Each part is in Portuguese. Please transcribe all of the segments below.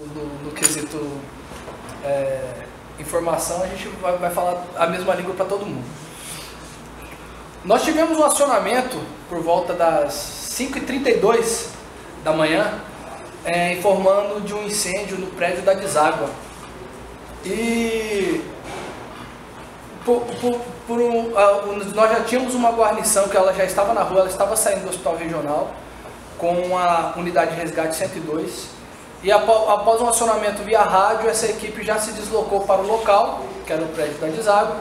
no quesito informação, a gente vai falar a mesma língua para todo mundo. Nós tivemos um acionamento por volta das 5h32 da manhã, informando de um incêndio no prédio da Deságua. E nós já tínhamos uma guarnição que ela já estava na rua, ela estava saindo do hospital regional com a unidade de resgate 102. E após um acionamento via rádio, essa equipe já se deslocou para o local, que era o prédio da Deságua.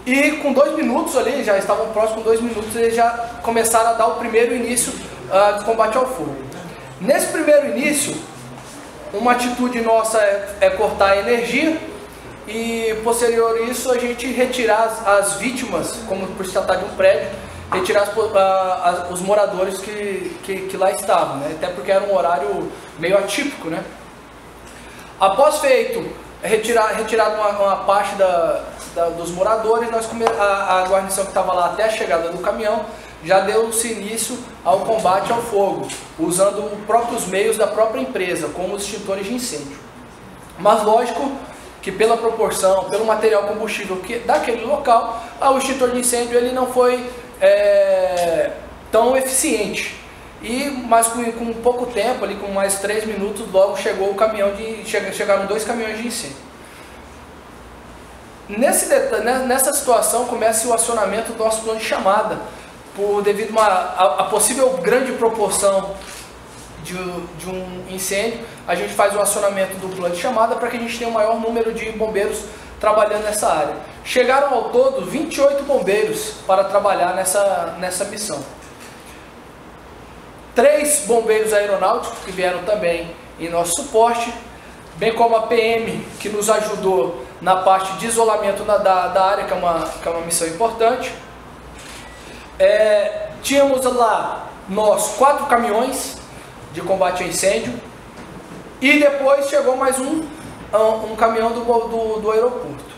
E com 2 minutos ali, já estavam próximos, com 2 minutos, eles já começaram a dar o primeiro início de combate ao fogo. Nesse primeiro início, uma atitude nossa é cortar a energia e, posterior a isso, a gente retirar as vítimas, como por se tratar de um prédio, retirar os moradores que lá estavam, né? Até porque era um horário meio atípico, né? Após feito, retirado uma parte dos moradores, a guarnição que estava lá até a chegada do caminhão, já deu-se início ao combate ao fogo, usando os próprios meios da própria empresa, como os extintores de incêndio. Mas lógico que pela proporção, pelo material combustível daquele local, o extintor de incêndio ele não foi tão eficiente. Mas com pouco tempo, ali, com mais 3 minutos, logo chegou o caminhão chegaram 2 caminhões de incêndio. Nessa situação começa o acionamento do nosso plano de chamada, devido a possível grande proporção de um incêndio. A gente faz o acionamento do plano de chamada para que a gente tenha o maior número de bombeiros trabalhando nessa área. Chegaram ao todo 28 bombeiros para trabalhar nessa missão. 3 bombeiros aeronáuticos que vieram também em nosso suporte, bem como a PM que nos ajudou na parte de isolamento da área, que é uma missão importante. Tínhamos lá nós 4 caminhões de combate a incêndio e depois chegou mais um caminhão do aeroporto.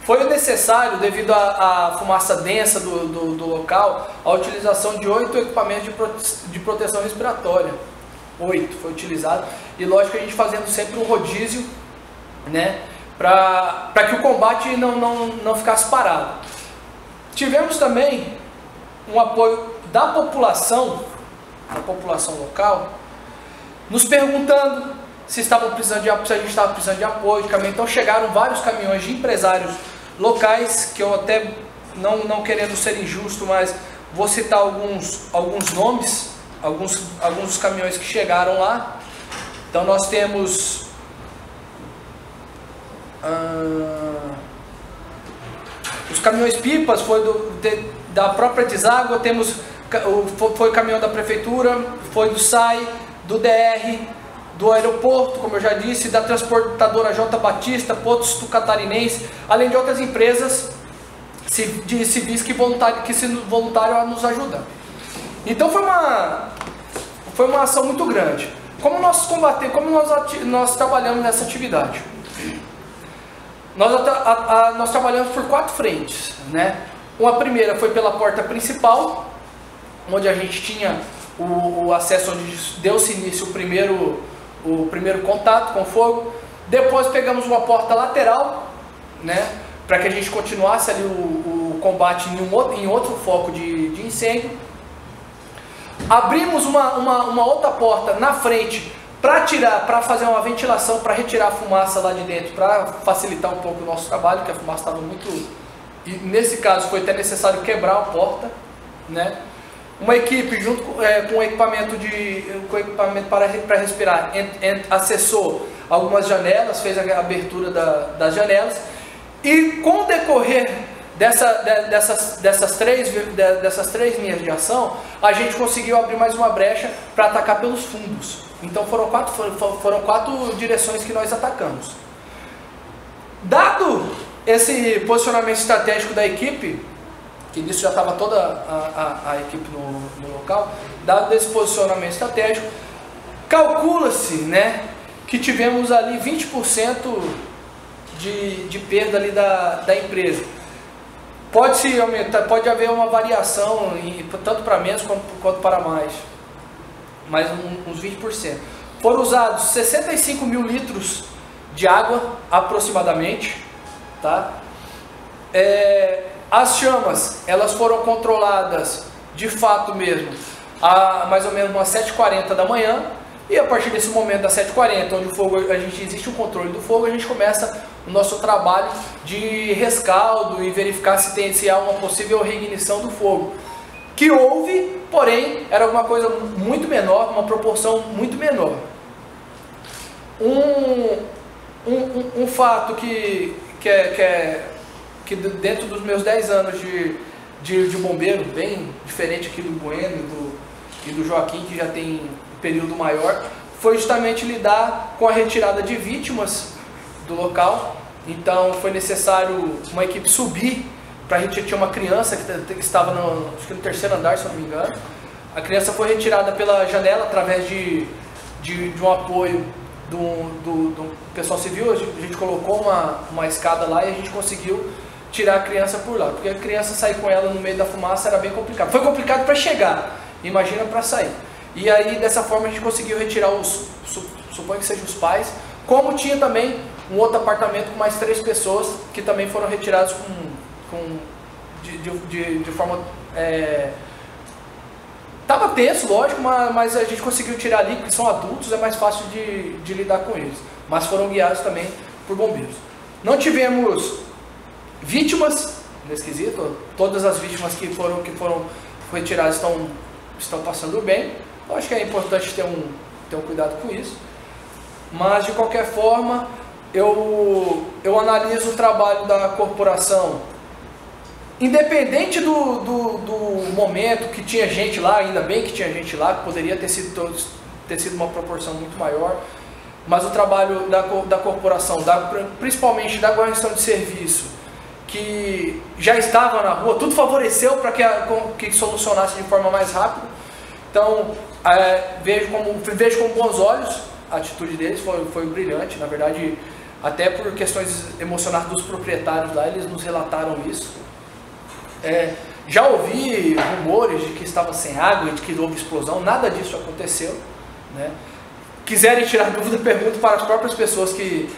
Foi necessário, devido à fumaça densa do local, a utilização de 8 equipamentos de proteção respiratória. 8 foi utilizado, e lógico a gente fazendo sempre um rodízio, né, para que o combate não ficasse parado. Tivemos também um apoio da população local, nos perguntando se a gente estava precisando de apoio de caminhão. Então chegaram vários caminhões de empresários locais, que eu até, não querendo ser injusto, mas vou citar alguns nomes, alguns dos caminhões que chegaram lá. Então nós temos os caminhões pipas, foi da própria Deságua, foi o caminhão da prefeitura, foi do SAI, do DR, do aeroporto, como eu já disse, da transportadora J. Batista, Posto Catarinense, além de outras empresas de civis que se voluntáriam a nos ajudar. Então foi uma ação muito grande. Como nós trabalhamos nessa atividade? Nós trabalhamos por 4 frentes, né? Uma primeira foi pela porta principal, onde a gente tinha o acesso, onde deu-se início o primeiro contato com o fogo. Depois pegamos uma porta lateral, né, para que a gente continuasse ali o combate em outro foco de incêndio. Abrimos uma outra porta na frente para fazer uma ventilação, para retirar a fumaça lá de dentro, para facilitar um pouco o nosso trabalho, porque a fumaça estava muito... E nesse caso foi até necessário quebrar a porta, né? Uma equipe junto com equipamento para respirar acessou algumas janelas, fez a abertura das janelas, e com o decorrer dessas três linhas de ação, a gente conseguiu abrir mais uma brecha para atacar pelos fundos. Então foram quatro direções que nós atacamos. Dado esse posicionamento estratégico da equipe, que nisso já estava toda a equipe no local, dado esse posicionamento estratégico, calcula-se, né, que tivemos ali 20% de perda ali da empresa. Pode haver uma variação, tanto para menos quanto para mais. mais uns 20%. Foram usados 65 mil litros de água, aproximadamente, tá? As chamas, elas foram controladas, de fato mesmo, a mais ou menos umas 7h40 da manhã, e a partir desse momento, das 7h40, onde o fogo, existe um controle do fogo, a gente começa o nosso trabalho de rescaldo e verificar se há uma possível reignição do fogo. Que houve, porém, era uma coisa muito menor, uma proporção muito menor. Um fato que dentro dos meus 10 anos de bombeiro, bem diferente aqui do Bueno e do Joaquim, que já tem um período maior, foi justamente lidar com a retirada de vítimas do local. Então foi necessário uma equipe subir para retirar. Tinha uma criança que estava acho que no 3º andar, se eu não me engano. A criança foi retirada pela janela através de um apoio do pessoal civil. A gente colocou uma escada lá e a gente conseguiu tirar a criança por lá, porque a criança sair com ela no meio da fumaça era bem complicado. Foi complicado para chegar, imagina para sair. E aí dessa forma a gente conseguiu retirar suponho que sejam os pais, como tinha também um outro apartamento com mais 3 pessoas que também foram retirados de forma... Tava tenso, lógico, mas a gente conseguiu tirar ali, porque são adultos, é mais fácil de lidar com eles. Mas foram guiados também por bombeiros. Não tivemos vítimas nesse quesito, todas as vítimas que foram retiradas estão passando bem. Eu acho que é importante ter um cuidado com isso. Mas de qualquer forma, eu analiso o trabalho da corporação. Independente do momento que tinha gente lá, ainda bem que tinha gente lá, que poderia ter sido uma proporção muito maior, mas o trabalho da corporação, principalmente da guarnição de serviço, que já estava na rua, tudo favoreceu para que solucionasse de forma mais rápida. Então, vejo com bons olhos a atitude deles, foi brilhante, na verdade, até por questões emocionais dos proprietários lá, eles nos relataram isso. Já ouvi rumores de que estava sem água e de que houve explosão, nada disso aconteceu, né? Quiserem tirar dúvida, pergunto para as próprias pessoas que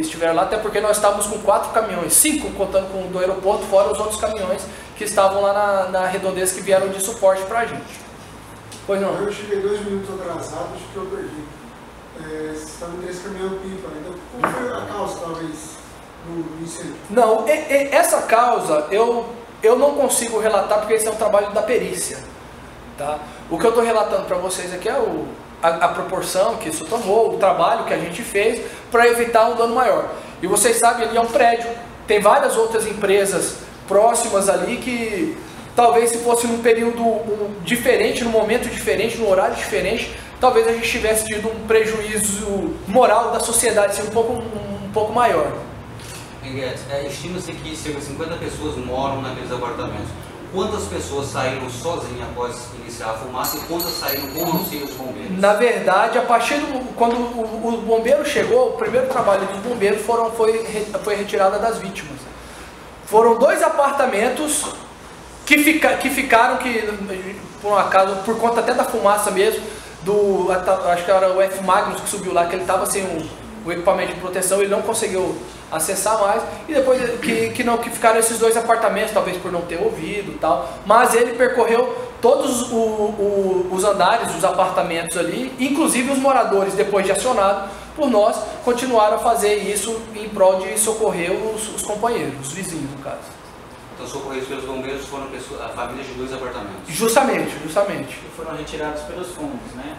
estiveram lá, até porque nós estávamos com 4 caminhões, 5 contando com o do aeroporto, fora os outros caminhões que estavam lá na redondeza, que vieram de suporte para a gente. Pois não? Eu cheguei 2 minutos atrasado, acho que eu perdi. Vocês estavam 3 caminhões-pipa, então como foi a causa, talvez, do incêndio? Não, essa causa eu não consigo relatar, porque esse é um trabalho da perícia, tá? O que eu estou relatando para vocês aqui é a proporção que isso tomou, o trabalho que a gente fez para evitar um dano maior. E vocês sabem, ali é um prédio, tem várias outras empresas próximas ali que talvez se fosse num período diferente, num momento diferente, num horário diferente, talvez a gente tivesse tido um prejuízo moral da sociedade assim, um pouco maior. Estima-se que cerca de 50 pessoas moram naqueles apartamentos. Quantas pessoas saíram sozinhas após iniciar a fumaça e quantas saíram com o auxílio dos bombeiros? Na verdade, quando o bombeiro chegou, o primeiro trabalho dos bombeiros foi retirada das vítimas. Foram 2 apartamentos que ficaram, por um acaso, por conta até da fumaça mesmo, acho que era o F. Magnus que subiu lá, que ele estava sem o equipamento de proteção, ele não conseguiu acessar mais, e depois que ficaram esses 2 apartamentos, talvez por não ter ouvido e tal, mas ele percorreu todos os andares dos apartamentos ali, inclusive os moradores, depois de acionado por nós, continuaram a fazer isso em prol de socorrer os companheiros, os vizinhos no caso. Então, socorridos pelos bombeiros foram a família de 2 apartamentos. Justamente. E foram retirados pelos fundos, né?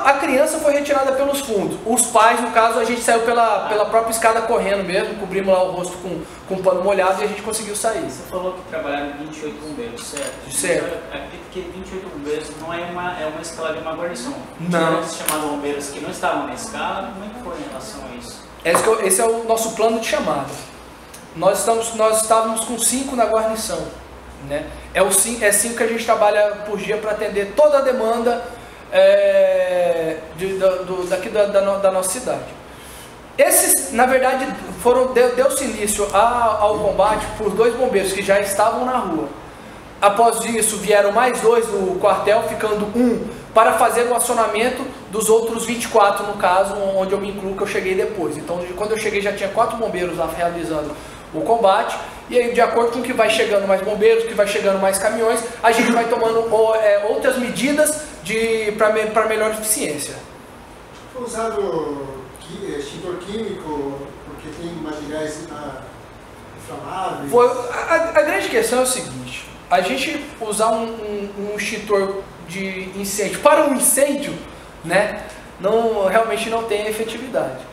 A criança foi retirada pelos fundos. Os pais, no caso, a gente saiu pela própria escada correndo mesmo, cobrimos lá o rosto com um pano molhado e a gente conseguiu sair. Você falou que trabalharam 28 bombeiros, certo? Certo. Eu acredito que 28 bombeiros não é uma escala de uma guarnição. Não. Eles chamavam bombeiros que não estavam na escala, como é que foi em relação a isso? Esse é o nosso plano de chamada. Nós estávamos com 5 na guarnição, né? É 5 que a gente trabalha por dia para atender toda a demanda daqui da nossa cidade. Esses, na verdade, deu-se início ao combate por 2 bombeiros que já estavam na rua. Após isso, vieram mais 2 do quartel, ficando um para fazer o acionamento dos outros 24, no caso, onde eu me incluo, que eu cheguei depois. Então, quando eu cheguei, já tinha 4 bombeiros lá realizando o combate, e aí, de acordo com que vai chegando mais bombeiros, que vai chegando mais caminhões, a gente vai tomando outras medidas para melhor eficiência. Foi usado extintor químico, porque tem materiais inflamáveis? A grande questão é o seguinte: a gente usar um extintor de incêndio para um incêndio, né, realmente não tem efetividade.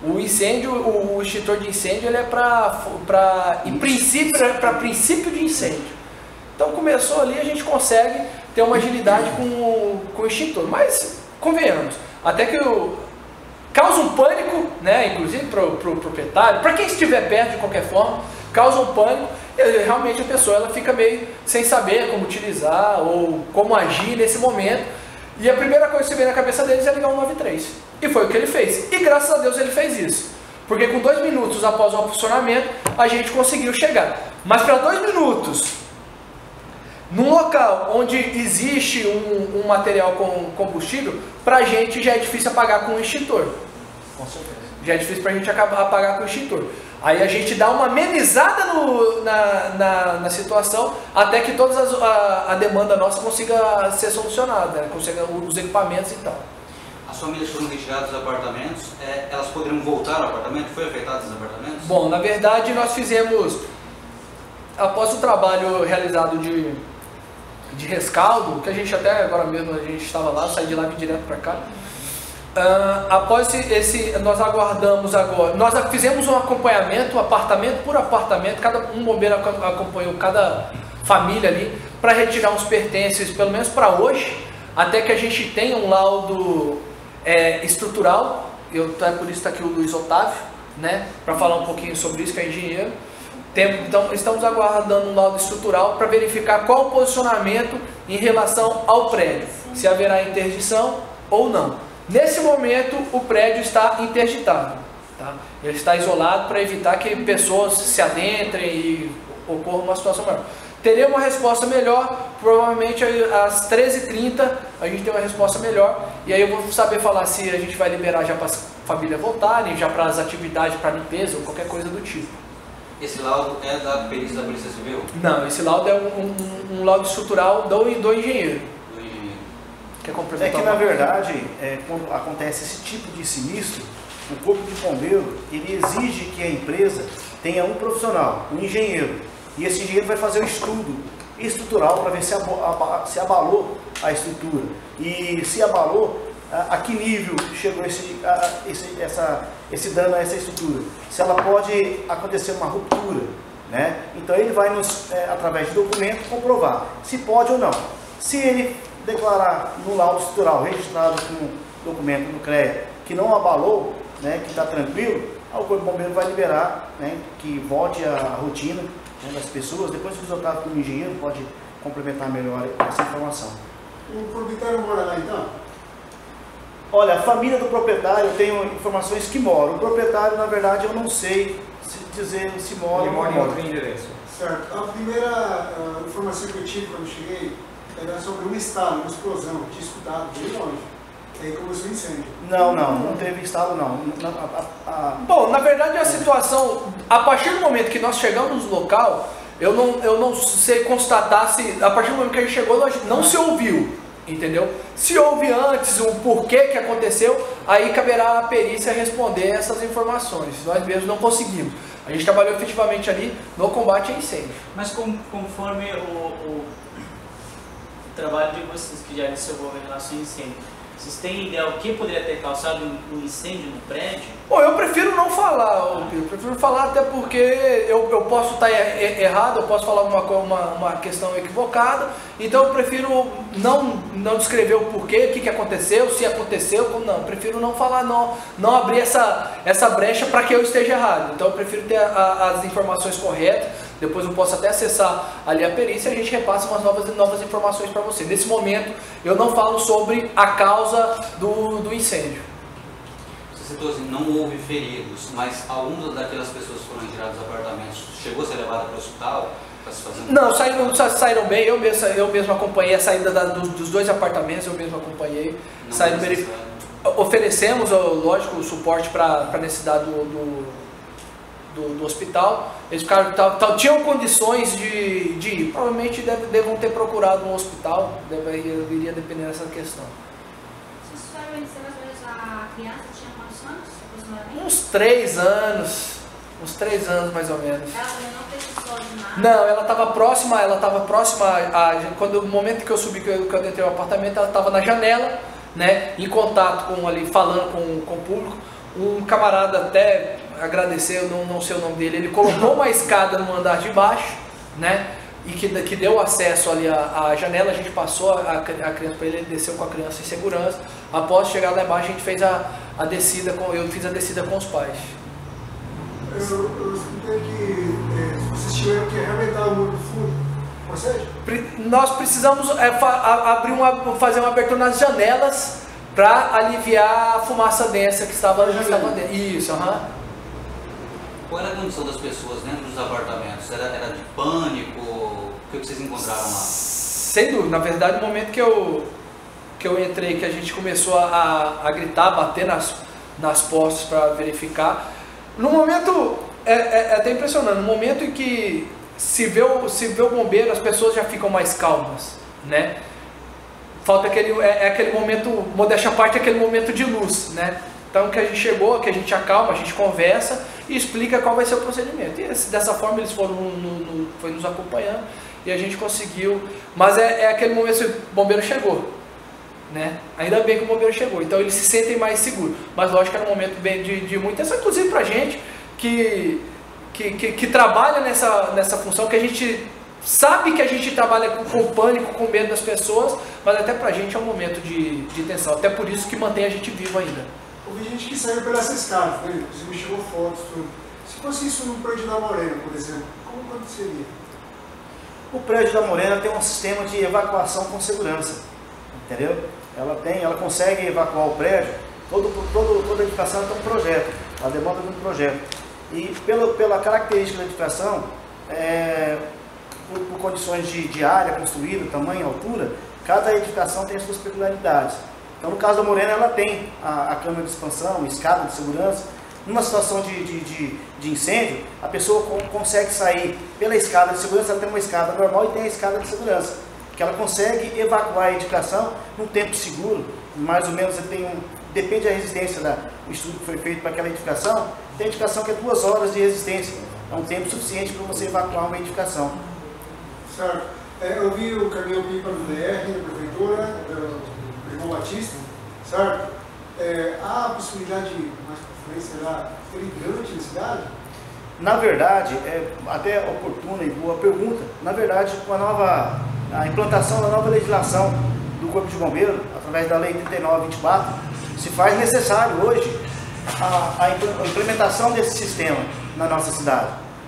O extintor de incêndio, ele é para princípio de incêndio. Então começou ali, a gente consegue ter uma agilidade com o extintor, mas convenhamos, até que causa um pânico, né, inclusive para o proprietário, para quem estiver perto de qualquer forma, causa um pânico, e realmente a pessoa ela fica meio sem saber como utilizar ou como agir nesse momento, e a primeira coisa que se vê na cabeça deles é ligar o 193, e foi o que ele fez, e graças a Deus ele fez isso, porque com 2 minutos após o funcionamento, a gente conseguiu chegar, mas para 2 minutos, num local onde existe um material com combustível, para a gente já é difícil apagar com o extintor. Com certeza. Já é difícil para a gente apagar com o extintor. Aí a gente dá uma amenizada na situação, até que toda a demanda nossa consiga ser solucionada, né? Consiga os equipamentos e tal. As famílias foram retiradas dos apartamentos, elas poderiam voltar ao apartamento? Foi afetado os apartamentos? Bom, na verdade nós fizemos, após o trabalho realizado de rescaldo, que a gente até agora mesmo a gente estava lá, saí de lá e vim direto para cá. Após nós aguardamos agora, nós fizemos um acompanhamento, apartamento por apartamento, um bombeiro acompanhou cada família ali, para retirar uns pertences, pelo menos para hoje, até que a gente tenha um laudo estrutural. Por isso está aqui o Luiz Otávio, né, para falar um pouquinho sobre isso, que é engenheiro. Então, estamos aguardando um laudo estrutural para verificar qual o posicionamento em relação ao prédio, se haverá interdição ou não. Nesse momento, o prédio está interditado, tá? Ele está isolado para evitar que pessoas se adentrem e ocorra uma situação maior. Teremos uma resposta melhor, provavelmente às 13h30 a gente tem uma resposta melhor, e aí eu vou saber falar se a gente vai liberar já para as famílias voltarem, já para as atividades, para limpeza ou qualquer coisa do tipo. Esse laudo é da perícia da Polícia Civil? Não, esse laudo é um laudo estrutural do engenheiro. É que na verdade, quando acontece esse tipo de sinistro, o Corpo de Bombeiro, ele exige que a empresa tenha um profissional, um engenheiro, e esse engenheiro vai fazer um estudo estrutural para ver se abalou a estrutura, e se abalou, a que nível chegou esse dano a essa estrutura, se ela pode acontecer uma ruptura, né? Então ele vai através de documento comprovar se pode ou não. Se ele declarar no laudo estrutural registrado com documento no CREA que não abalou, né, que está tranquilo, o Corpo de Bombeiro vai liberar, né, que volte a rotina, né, das pessoas. Depois o resultado do engenheiro pode complementar melhor essa informação. O proprietário mora lá então? Olha, a família do proprietário, eu tenho informações que moram. O proprietário, na verdade, eu não sei dizer se mora ou não mora. Ele mora em outro endereço. Certo. A primeira informação que eu tive quando cheguei era sobre um estalo, uma explosão, tinha escutado bem longe. Aí começou o incêndio. Não teve estalo não. Bom, na verdade a situação, a partir do momento que nós chegamos no local, eu não sei constatar se, a partir do momento que a gente chegou, não se ouviu, entendeu? Se houve antes, o porquê que aconteceu, aí caberá a perícia responder essas informações. Nós mesmos não conseguimos. A gente trabalhou efetivamente ali no combate a incêndio. Mas conforme o trabalho de vocês que já desenvolveu em relação ao incêndio, vocês têm ideia do que poderia ter causado um incêndio no prédio? Bom, eu prefiro não falar, eu prefiro falar até porque eu posso estar errado, eu posso falar uma questão equivocada, então eu prefiro não descrever o porquê, o que aconteceu, se aconteceu, não, prefiro não falar, não abrir essa brecha para que eu esteja errado, então eu prefiro ter as informações corretas. Depois eu posso até acessar ali a perícia e a gente repassa umas novas informações para você. Nesse momento, eu não falo sobre a causa do incêndio. Você citou assim, não houve feridos, mas algumas daquelas pessoas que foram retiradas dos apartamentos chegou a ser levada para o hospital? Não, saíram bem, eu mesmo acompanhei a saída dos 2 apartamentos, eu mesmo acompanhei. Saíram bem. Oferecemos, lógico, o suporte para a necessidade do hospital. Eles ficaram, tinham condições de ir. Provavelmente devam ter procurado um hospital, iria depender dessa questão. Se você vai vencer mais ou menos a criança, tinha quantos anos aproximadamente? Uns 3 anos. Uns 3 anos mais ou menos. Ela também não precisou de nada? Não, ela estava próxima quando o momento que eu subi, que eu entrei no apartamento, ela estava na janela, né, em contato com ali, falando com o público. Um camarada, até agradecer, eu não sei o nome dele, ele colocou uma escada no andar de baixo, né, e que deu acesso ali à janela. A gente passou a criança para ele desceu com a criança em segurança. Após chegar lá embaixo, a gente fez a descida, eu fiz a descida com os pais. Eu escutei que vocês tiveram que arrebentar o muro do fundo, procede? Nós precisamos fazer uma abertura nas janelas para aliviar a fumaça densa que estava dentro. Isso, Qual era a condição das pessoas dentro dos apartamentos? Era de pânico? O que vocês encontraram lá? Sem dúvida. Na verdade, no momento que eu entrei, que a gente começou a gritar, bater nas postes para verificar. No momento, é até impressionante, no momento em que se vê o bombeiro, as pessoas já ficam mais calmas, né? Falta aquele momento, modéstia à parte, aquele momento de luz, né? Então, que a gente chegou, que a gente acalma, a gente conversa e explica qual vai ser o procedimento. E dessa forma eles foram nos acompanhando e a gente conseguiu. Mas é aquele momento que o bombeiro chegou, né? Ainda bem que o bombeiro chegou, então eles se sentem mais seguros. Mas lógico que era um momento bem de muita atenção, inclusive pra gente que trabalha nessa função, que a gente sabe que a gente trabalha com pânico, com medo das pessoas, mas até pra gente é um momento de tensão. Até por isso que mantém a gente vivo ainda. Houve gente que saiu pelas escadas, né? Inclusive me chegou fotos, tudo. Se fosse isso no prédio da Morena, por exemplo, como aconteceria? O prédio da Morena tem um sistema de evacuação com segurança, entendeu? Ela consegue evacuar o prédio, toda edificação tem um projeto, ela demanda de um projeto. E pela característica da edificação, por condições de área construída, tamanho, altura, cada edificação tem as suas peculiaridades. Então, no caso da Morena, ela tem a câmara de expansão, escada de segurança. Numa situação de incêndio, a pessoa consegue sair pela escada de segurança. Ela tem uma escada normal e tem a escada de segurança, que ela consegue evacuar a edificação num tempo seguro. Mais ou menos, depende da resistência do estudo que foi feito para aquela edificação. Tem edificação que é 2 horas de resistência, é um tempo suficiente para você evacuar uma edificação. Certo. Eu vi o caminhão pipa do DR, da prefeitura, do Irmão Batista, certo? Há a possibilidade de, mais para frente, será grande na cidade? Na verdade, até oportuna e boa pergunta, na verdade, com a implantação da nova legislação do Corpo de Bombeiro, através da Lei 3924, se faz necessário hoje a implementação desse sistema na nossa cidade.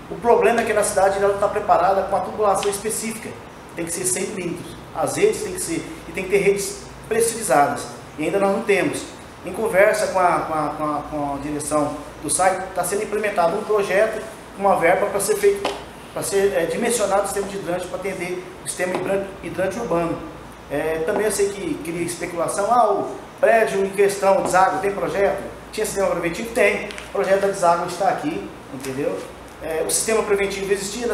O problema é que na cidade ela está preparada com a tubulação específica, tem que ser 100 milímetros. As redes tem que ter redes pressurizadas, e ainda nós não temos. Em conversa com a direção do site, está sendo implementado um projeto, uma verba para ser dimensionado o sistema de hidrante para atender o sistema hidrante urbano. Também eu sei que cria especulação, o prédio em questão, deságua, tem projeto? Tinha sistema preventivo? Tem. O projeto da deságua está aqui, entendeu? O sistema preventivo existia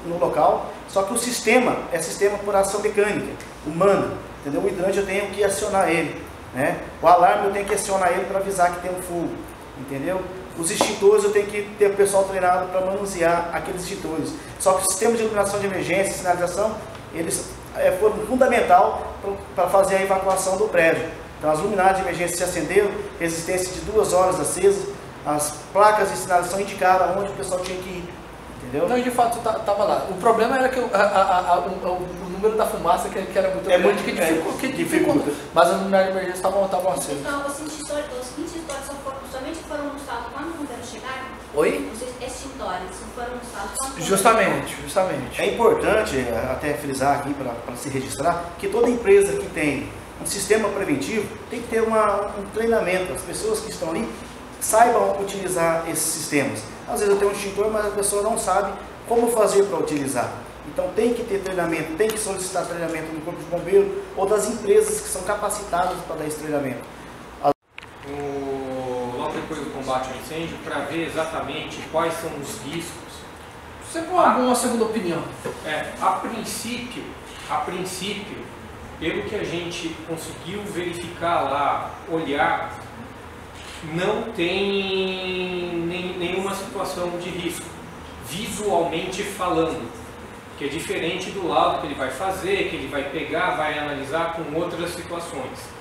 no local, só que o sistema é sistema por ação mecânica, humana, entendeu? O hidrante eu tenho que acionar ele, né? O alarme eu tenho que acionar ele para avisar que tem um fogo, entendeu? Os extintores eu tenho que ter o pessoal treinado para manusear aqueles extintores. Só que o sistema de iluminação de emergência e sinalização, eles foram fundamental para fazer a evacuação do prédio. Então as luminárias de emergência se acenderam, resistência de 2 horas acesas, as placas de sinalização indicaram onde o pessoal tinha que ir, entendeu? Não, de fato estava lá. O problema era que o número da fumaça que era muito grande, que dificulta. Mas as luminárias de emergência estavam acesas. Então, os extintores somente foram usados quando o bombeiro chegaram? Oi? Os extintores foram usados quando... Justamente. É importante até frisar aqui para se registrar que toda empresa que tem um sistema preventivo tem que ter um treinamento. As pessoas que estão ali saibam utilizar esses sistemas. Às vezes eu tenho um extintor, mas a pessoa não sabe como fazer para utilizar. Então tem que ter treinamento, tem que solicitar treinamento no Corpo de Bombeiro ou das empresas que são capacitadas para dar esse treinamento. Logo depois do combate ao incêndio, para ver exatamente quais são os riscos. Sempre uma segunda opinião. A princípio, pelo que a gente conseguiu verificar lá, olhar, não tem nenhuma situação de risco, visualmente falando, que é diferente do laudo que ele vai fazer, que ele vai pegar, vai analisar com outras situações.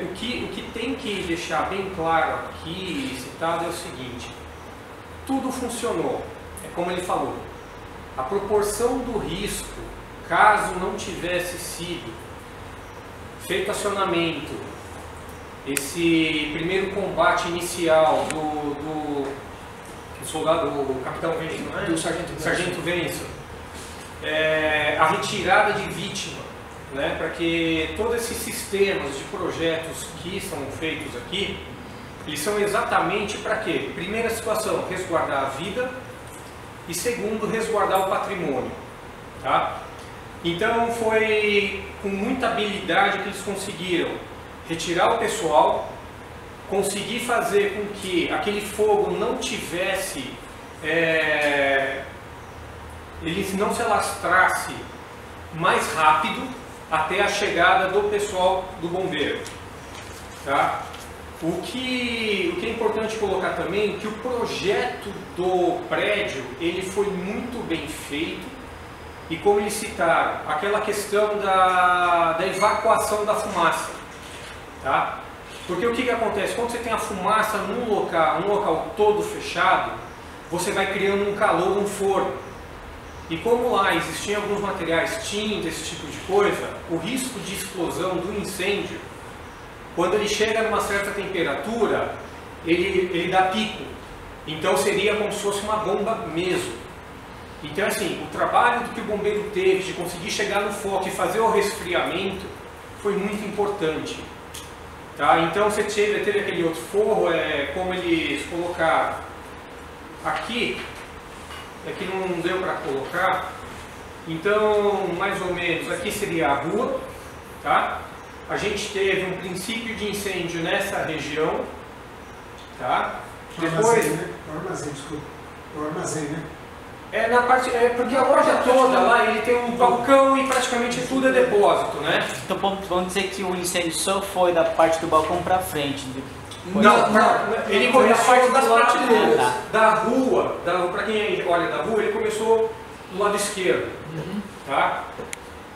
O que tem que deixar bem claro aqui, citado, é o seguinte: tudo funcionou, é como ele falou, a proporção do risco, caso não tivesse sido feito acionamento, esse primeiro combate inicial do soldado, o capitão Venço, não é? Do sargento Venço, a retirada de vítima, né? Para que todos esses sistemas de projetos que são feitos aqui, eles são exatamente para quê? Primeira situação, resguardar a vida, e segundo, resguardar o patrimônio, tá? Então foi com muita habilidade que eles conseguiram retirar o pessoal, conseguir fazer com que aquele fogo não tivesse, ele não se alastrasse mais rápido até a chegada do pessoal do bombeiro, tá? O que é importante colocar também é que o projeto do prédio ele foi muito bem feito, e como eles citaram, aquela questão da evacuação da fumaça, tá? Porque o que acontece? Quando você tem a fumaça num local todo fechado, você vai criando um calor, um forno. E como lá existiam alguns materiais, tinta, esse tipo de coisa, o risco de explosão do incêndio, quando ele chega numa certa temperatura, ele dá pico. Então seria como se fosse uma bomba mesmo. Então assim, o trabalho que o bombeiro teve de conseguir chegar no foco e fazer o resfriamento foi muito importante. Tá? Então você teve aquele outro forro, como eles colocaram aqui, aqui não deu para colocar, então mais ou menos aqui seria a rua, tá? A gente teve um princípio de incêndio nessa região, tá? Depois, o armazém, desculpa, o armazém, né? Na parte, porque a loja toda lá, ele tem um balcão e praticamente tudo é depósito, né? Então vamos dizer que o incêndio só foi da parte do balcão para frente. Não, ele começou das prateleiras, tá. da rua, para quem olha da rua, ele começou do lado esquerdo, tá?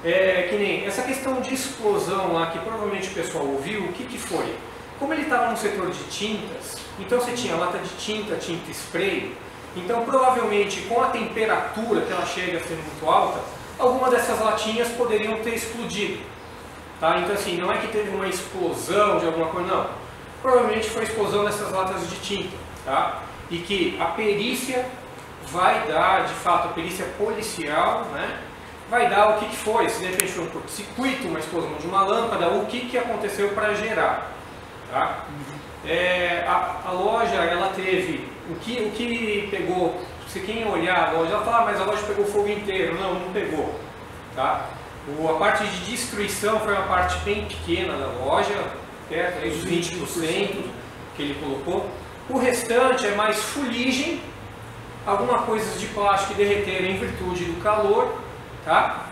Que nem essa questão de explosão lá, que provavelmente o pessoal ouviu, o que foi? Como ele estava no setor de tintas, então você tinha lata de tinta, tinta spray, então provavelmente com a temperatura que ela chega a ser muito alta, alguma dessas latinhas poderiam ter explodido, tá? Então assim, não é que teve uma explosão de alguma coisa, não. Provavelmente foi a explosão dessas latas de tinta, tá? E que a perícia vai dar, de fato, a perícia policial, né? Vai dar o que foi, se de repente foi um curto-circuito, uma explosão de uma lâmpada, o que aconteceu para gerar, tá? A loja, ela teve, o que pegou, se quem olhar a loja, ela fala, mas a loja pegou fogo inteiro. Não pegou, tá? A parte de destruição foi uma parte bem pequena da loja, perto aí dos 20% que ele colocou. O restante é mais fuligem, alguma coisa de plástico que derreteram em virtude do calor, tá?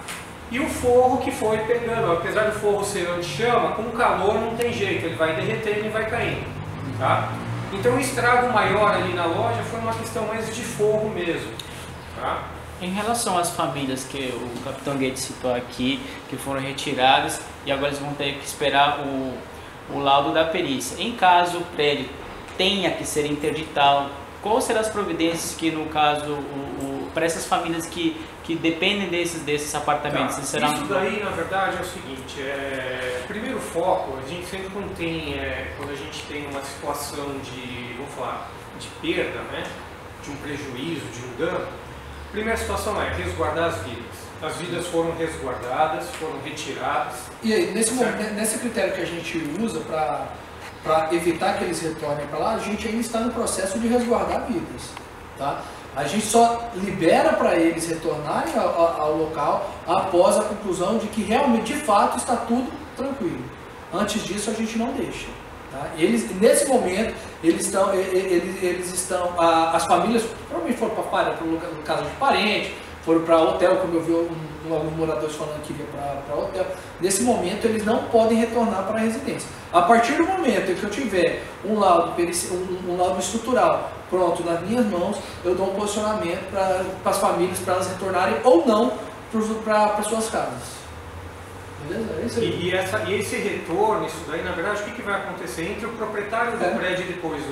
E o forro que foi pegando, apesar do forro ser anti-chama, com o calor não tem jeito, ele vai derretendo e vai caindo, tá? Então o estrago maior ali na loja foi uma questão mais de forro mesmo, tá? Em relação às famílias que o Capitão Gates citou aqui, que foram retiradas e agora eles vão ter que esperar o laudo da perícia. Em caso o prédio tenha que ser interditado, quais serão as providências que, no caso, para essas famílias que dependem desses apartamentos? Tá. Serão... Isso daí, na verdade, é o seguinte, primeiro foco, a gente sempre quando a gente tem uma situação de, vamos falar, de perda, né, de um prejuízo, de um dano, a primeira situação é resguardar as vidas. As vidas foram resguardadas, foram retiradas. E aí, nesse critério que a gente usa para evitar que eles retornem para lá, a gente ainda está no processo de resguardar vidas, tá? A gente só libera para eles retornarem ao local após a conclusão de que realmente, de fato, está tudo tranquilo. Antes disso, a gente não deixa. Tá? Eles, nesse momento, eles estão, as famílias provavelmente foram para casa de parente, foram para hotel, como eu vi alguns moradores falando que iria para hotel. Nesse momento, eles não podem retornar para a residência. A partir do momento em que eu tiver um laudo estrutural pronto nas minhas mãos, eu dou um posicionamento para as famílias, para elas retornarem ou não para suas casas. Beleza? É isso aí. E esse retorno, isso daí, na verdade, o que vai acontecer? Entre o proprietário do prédio e depois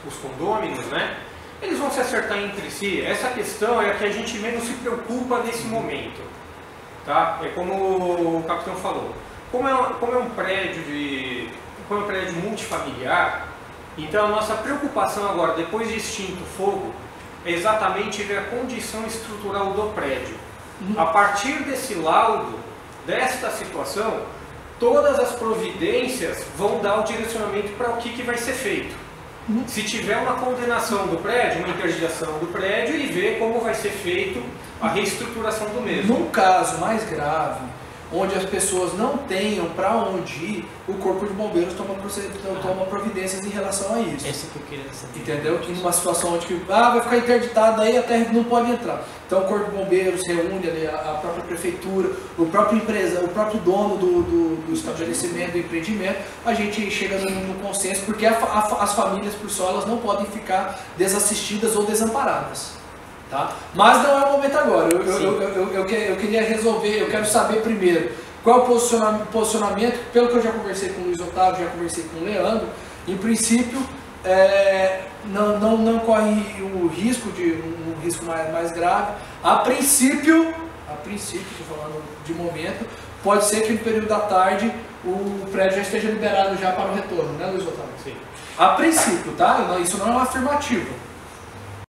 os condôminos, né? Eles vão se acertar entre si. Essa questão é a que a gente menos se preocupa nesse momento. Tá? É como o capitão falou. Como é um prédio multifamiliar, então a nossa preocupação agora, depois de extinto o fogo, é exatamente ver a condição estrutural do prédio. A partir desse laudo, desta situação, todas as providências vão dar o direcionamento para o que vai ser feito. Se tiver uma condenação do prédio, uma interdição do prédio, e ver como vai ser feito a reestruturação do mesmo. Num caso mais grave, onde as pessoas não tenham para onde ir, o Corpo de Bombeiros toma providências em relação a isso. Esse que eu queria saber. Entendeu? Que numa situação onde vai ficar interditado, aí a terra não pode entrar. Então o Corpo de Bombeiros reúne ali a própria prefeitura, o próprio empresa, o próprio dono do estabelecimento, do empreendimento, a gente chega no consenso, porque as famílias por só elas não podem ficar desassistidas ou desamparadas. Tá? Mas não é o momento agora. Eu queria resolver, eu quero saber primeiro qual é o posicionamento, pelo que eu já conversei com o Luiz Otávio, já conversei com o Leandro, em princípio não corre o risco de um risco mais grave. A princípio, estou falando de momento, pode ser que no período da tarde o prédio já esteja liberado já para o retorno, né, Luiz Otávio? Sim. A princípio, tá? Isso não é uma afirmativa.